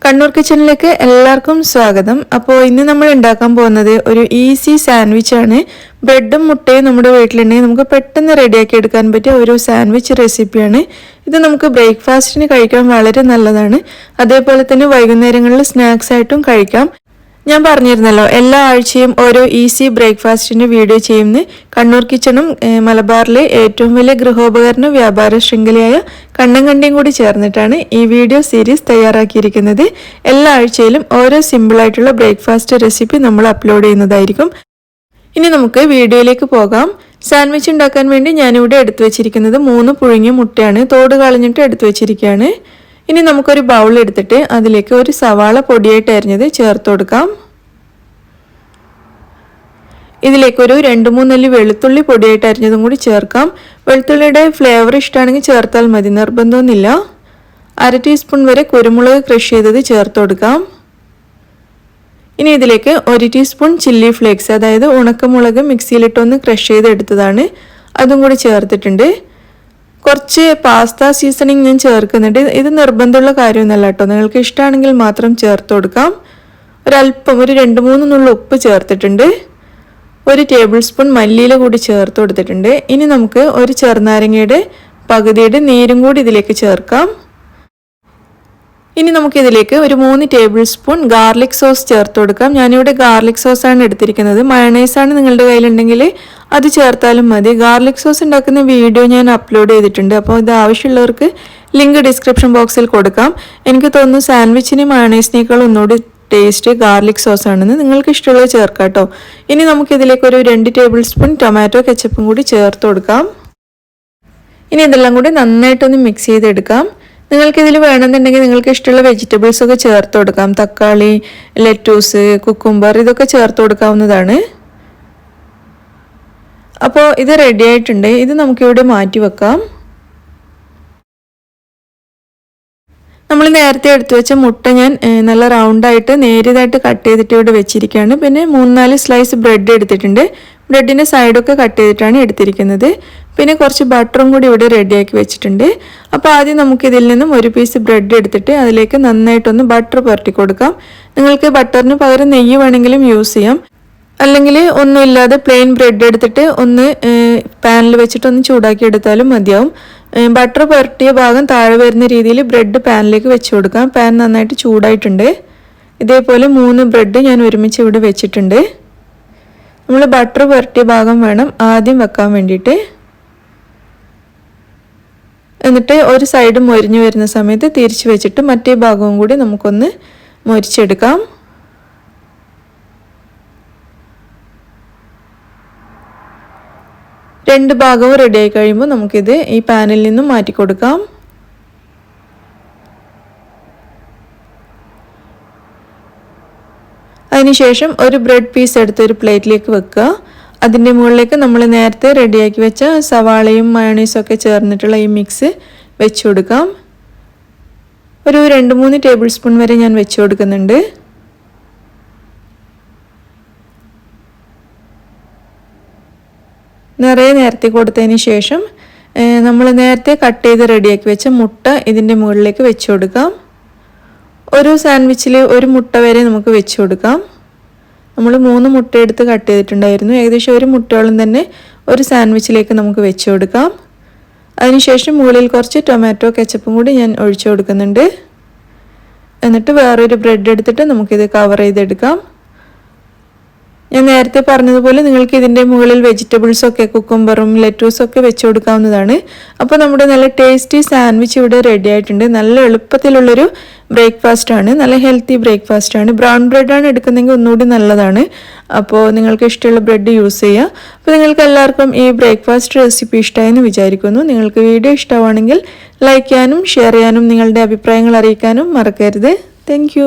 കണ്ണൂർ കിച്ചണിലേക്ക് എല്ലാവർക്കും സ്വാഗതം. അപ്പോൾ ഇന്ന് നമ്മൾ ഉണ്ടാക്കാൻ പോകുന്നത് ഒരു ഈസി സാൻഡ്വിച്ച് ആണ്. ബ്രെഡും മുട്ടയും നമ്മുടെ വീട്ടിലുണ്ടെങ്കിൽ നമുക്ക് പെട്ടെന്ന് റെഡിയാക്കി എടുക്കാൻ പറ്റിയ ഒരു സാൻഡ്വിച്ച് റെസിപ്പിയാണ്. ഇത് നമുക്ക് ബ്രേക്ക്ഫാസ്റ്റിന് കഴിക്കാൻ വളരെ നല്ലതാണ്. അതേപോലെ തന്നെ വൈകുന്നേരങ്ങളിൽ സ്നാക്സ് ആയിട്ടും കഴിക്കാം. ഞാൻ പറഞ്ഞിരുന്നല്ലോ, എല്ലാ ആഴ്ചയും ഓരോ ഈസി ബ്രേക്ക്ഫാസ്റ്റിൻ്റെ വീഡിയോ ചെയ്യുന്ന കണ്ണൂർ കിച്ചണും മലബാറിലെ ഏറ്റവും വലിയ ഗൃഹോപകരണ വ്യാപാര ശൃംഖലയായ കണ്ണങ്കണ്ടിയും കൂടി ചേർന്നിട്ടാണ് ഈ വീഡിയോ സീരീസ് തയ്യാറാക്കിയിരിക്കുന്നത്. എല്ലാ ആഴ്ചയിലും ഓരോ സിമ്പിളായിട്ടുള്ള ബ്രേക്ക്ഫാസ്റ്റ് റെസിപ്പി നമ്മൾ അപ്ലോഡ് ചെയ്യുന്നതായിരിക്കും. ഇനി നമുക്ക് വീഡിയോയിലേക്ക് പോകാം. സാൻഡ്വിച്ച് ഉണ്ടാക്കാൻ വേണ്ടി ഞാനിവിടെ എടുത്തു വെച്ചിരിക്കുന്നത് 3 പുഴുങ്ങിയ മുട്ടയാണ്. തോട് കളഞ്ഞിട്ട് എടുത്തു വെച്ചിരിക്കുകയാണ്. ഇനി നമുക്കൊരു ബൗൾ എടുത്തിട്ട് അതിലേക്ക് ഒരു സവാള പൊടിയായിട്ട് അരിഞ്ഞത് ചേർത്ത് കൊടുക്കാം. ഇതിലേക്ക് ഒരു 2-3 അല്ലി വെളുത്തുള്ളി പൊടിയായിട്ട് അരിഞ്ഞതും കൂടി ചേർക്കാം. വെളുത്തുള്ളിയുടെ ഫ്ലേവർ ഇഷ്ടമാണെങ്കിൽ ചേർത്താൽ മതി, നിർബന്ധമൊന്നുമില്ല. 1/2 ടീസ്പൂൺ വരെ കുരുമുളക് ക്രഷ് ചെയ്തത് ചേർത്ത് കൊടുക്കാം. ഇനി ഇതിലേക്ക് 1 ടീസ്പൂൺ ചില്ലി ഫ്ലേക്സ്, അതായത് ഉണക്കമുളക് മിക്സിയിലിട്ടൊന്ന് ക്രഷ് ചെയ്തെടുത്തതാണ്, അതും കൂടി ചേർത്തിട്ടുണ്ട്. കുറച്ച് പാസ്ത സീസണിങ് ഞാൻ ചേർക്കുന്നുണ്ട്. ഇത് നിർബന്ധമുള്ള കാര്യമൊന്നുമല്ല കേട്ടോ, നിങ്ങൾക്ക് ഇഷ്ടമാണെങ്കിൽ മാത്രം ചേർത്ത് കൊടുക്കാം. ഒരല്പം ഒരു 2-3 നുള്ള ഉപ്പ് ചേർത്തിട്ടുണ്ട്. 1 ടേബിൾ സ്പൂൺ മല്ലിയില കൂടി ചേർത്ത് കൊടുത്തിട്ടുണ്ട്. ഇനി നമുക്ക് ഒരു ചെറുനാരങ്ങയുടെ പകുതിയുടെ നീരും കൂടി ഇതിലേക്ക് ചേർക്കാം. ഇനി നമുക്കിതിലേക്ക് ഒരു 3 ടേബിൾ സ്പൂൺ ഗാർലിക് സോസ് ചേർത്ത് കൊടുക്കാം. ഞാനിവിടെ ഗാർലിക് സോസാണ് എടുത്തിരിക്കുന്നത്. മയണൈസാണ് നിങ്ങളുടെ കയ്യിലുണ്ടെങ്കിൽ അത് ചേർത്താലും മതി. ഗാർലിക് സോസ് ഉണ്ടാക്കുന്ന വീഡിയോ ഞാൻ അപ്ലോഡ് ചെയ്തിട്ടുണ്ട്. അപ്പോൾ ഇത് ആവശ്യമുള്ളവർക്ക് ലിങ്ക് ഡിസ്ക്രിപ്ഷൻ ബോക്സിൽ കൊടുക്കാം. എനിക്ക് തോന്നുന്നു സാൻഡ്വിച്ചിന് മയണൈസിനേക്കാൾ ഒന്നുകൂടി ടേസ്റ്റ് ഗാർലിക് സോസ് ആണെന്ന്. നിങ്ങൾക്ക് ഇഷ്ടമുള്ളത് ചേർക്കാം കേട്ടോ. ഇനി നമുക്കിതിലേക്ക് ഒരു 2 ടേബിൾ സ്പൂൺ ടൊമാറ്റോ കെച്ചപ്പും കൂടി ചേർത്ത് കൊടുക്കാം. ഇനി ഇതെല്ലാം കൂടി നന്നായിട്ടൊന്ന് മിക്സ് ചെയ്തെടുക്കാം. നിങ്ങൾക്കിതിൽ വേണമെന്നുണ്ടെങ്കിൽ നിങ്ങൾക്ക് ഇഷ്ടമുള്ള വെജിറ്റബിൾസ് ഒക്കെ ചേർത്ത് കൊടുക്കാം. തക്കാളി, ലെറ്റൂസ്, കുക്കുംബർ ഇതൊക്കെ ചേർത്ത് കൊടുക്കാവുന്നതാണ്. അപ്പോൾ ഇത് റെഡി ആയിട്ടുണ്ട്. ഇത് നമുക്കിവിടെ മാറ്റി വെക്കാം. നമ്മൾ നേരത്തെ എടുത്തു വെച്ച മുട്ട ഞാൻ നല്ല റൗണ്ടായിട്ട് നേരിയതായിട്ട് കട്ട് ചെയ്തിട്ട് ഇവിടെ വെച്ചിരിക്കുകയാണ്. പിന്നെ 3-4 സ്ലൈസ് ബ്രെഡ് എടുത്തിട്ടുണ്ട്. ബ്രെഡിൻ്റെ സൈഡൊക്കെ കട്ട് ചെയ്തിട്ടാണ് എടുത്തിരിക്കുന്നത്. പിന്നെ കുറച്ച് ബട്ടറും കൂടി ഇവിടെ റെഡിയാക്കി വെച്ചിട്ടുണ്ട്. അപ്പോൾ ആദ്യം നമുക്കിതിൽ നിന്നും ഒരു പീസ് ബ്രെഡ് എടുത്തിട്ട് അതിലേക്ക് നന്നായിട്ടൊന്ന് ബട്ടർ പുരട്ടി കൊടുക്കാം. നിങ്ങൾക്ക് ബട്ടറിന് പകരം നെയ്യ് വേണമെങ്കിലും യൂസ് ചെയ്യാം. അല്ലെങ്കിൽ ഒന്നുമില്ലാതെ പ്ലെയിൻ ബ്രെഡ് എടുത്തിട്ട് ഒന്ന് പാനിൽ വെച്ചിട്ടൊന്ന് ചൂടാക്കി എടുത്താലും മതിയാവും. ബട്ടർ പുരട്ടിയ ഭാഗം താഴെ വരുന്ന രീതിയിൽ ബ്രെഡ് പാനിലേക്ക് വെച്ച് കൊടുക്കാം. പാൻ നന്നായിട്ട് ചൂടായിട്ടുണ്ട്. ഇതേപോലെ 3 ബ്രെഡ് ഞാൻ ഒരുമിച്ച് ഇവിടെ വെച്ചിട്ടുണ്ട്. നമ്മൾ ബട്ടർ പുരട്ടിയ ഭാഗം വേണം ആദ്യം വെക്കാൻ വേണ്ടിയിട്ട്. എന്നിട്ട് ഒരു സൈഡ് മൊരിഞ്ഞു വരുന്ന സമയത്ത് തിരിച്ച് വെച്ചിട്ട് മറ്റേ ഭാഗവും കൂടി നമുക്കൊന്ന് മൊരിച്ചെടുക്കാം. രണ്ട് ഭാഗവും റെഡിയായി കഴിയുമ്പോൾ നമുക്കിത് ഈ പാനിൽ നിന്നും മാറ്റി കൊടുക്കാം. അതിനുശേഷം ഒരു ബ്രെഡ് പീസ് എടുത്ത് ഒരു പ്ലേറ്റിലേക്ക് വെക്കുക. അതിൻ്റെ മുകളിലേക്ക് നമ്മൾ നേരത്തെ റെഡിയാക്കി വെച്ച സവാളയും മയോണൈസും ഒക്കെ ചേർന്നിട്ടുള്ള ഈ മിക്സ് വെച്ച് കൊടുക്കാം. ഒരു 2-3 ടേബിൾ സ്പൂൺ വരെ ഞാൻ വെച്ച് കൊടുക്കുന്നുണ്ട്. നിറയെ നേരത്തെ കൊടുത്തതിന് ശേഷം നമ്മൾ നേരത്തെ കട്ട് ചെയ്ത് റെഡിയാക്കി വെച്ച മുട്ട ഇതിൻ്റെ മുകളിലേക്ക് വെച്ച് കൊടുക്കാം. ഒരു സാൻഡ്വിച്ചിൽ 1 മുട്ട വരെ നമുക്ക് വെച്ച് കൊടുക്കാം. നമ്മൾ 3 മുട്ട എടുത്ത് കട്ട് ചെയ്തിട്ടുണ്ടായിരുന്നു. ഏകദേശം 1 മുട്ടയോളം തന്നെ ഒരു സാൻഡ്വിച്ചിലേക്ക് നമുക്ക് വെച്ച് കൊടുക്കാം. അതിനുശേഷം മുകളിൽ കുറച്ച് ടൊമാറ്റോ കെച്ചപ്പും കൂടി ഞാൻ ഒഴിച്ചു കൊടുക്കുന്നുണ്ട്. എന്നിട്ട് വേറൊരു ബ്രെഡ് എടുത്തിട്ട് നമുക്കിത് കവർ ചെയ്തെടുക്കാം. ഞാൻ നേരത്തെ പറഞ്ഞതുപോലെ നിങ്ങൾക്ക് ഇതിൻ്റെ മുകളിൽ വെജിറ്റബിൾസൊക്കെ കുക്കുംബറും ലെറ്റൂസൊക്കെ വെച്ച് കൊടുക്കാവുന്നതാണ്. അപ്പോൾ നമ്മുടെ നല്ല ടേസ്റ്റി സാൻഡ്വിച്ച് ഇവിടെ റെഡി ആയിട്ടുണ്ട്. നല്ല എളുപ്പത്തിലുള്ളൊരു ബ്രേക്ക്ഫാസ്റ്റാണ്, നല്ല ഹെൽത്തി ബ്രേക്ക്ഫാസ്റ്റാണ്. ബ്രൗൺ ബ്രെഡാണ് എടുക്കുന്നതെങ്കിൽ ഒന്നുകൂടി നല്ലതാണ്. അപ്പോൾ നിങ്ങൾക്ക് ഇഷ്ടമുള്ള ബ്രെഡ് യൂസ് ചെയ്യുക. അപ്പോൾ നിങ്ങൾക്ക് എല്ലാവർക്കും ഈ ബ്രേക്ക്ഫാസ്റ്റ് റെസിപ്പി ഇഷ്ടമായെന്ന് വിചാരിക്കുന്നു. നിങ്ങൾക്ക് വീഡിയോ ഇഷ്ടമാണെങ്കിൽ ലൈക്ക് ചെയ്യാനും ഷെയർ ചെയ്യാനും നിങ്ങളുടെ അഭിപ്രായങ്ങൾ അറിയിക്കാനും മറക്കരുത്. താങ്ക്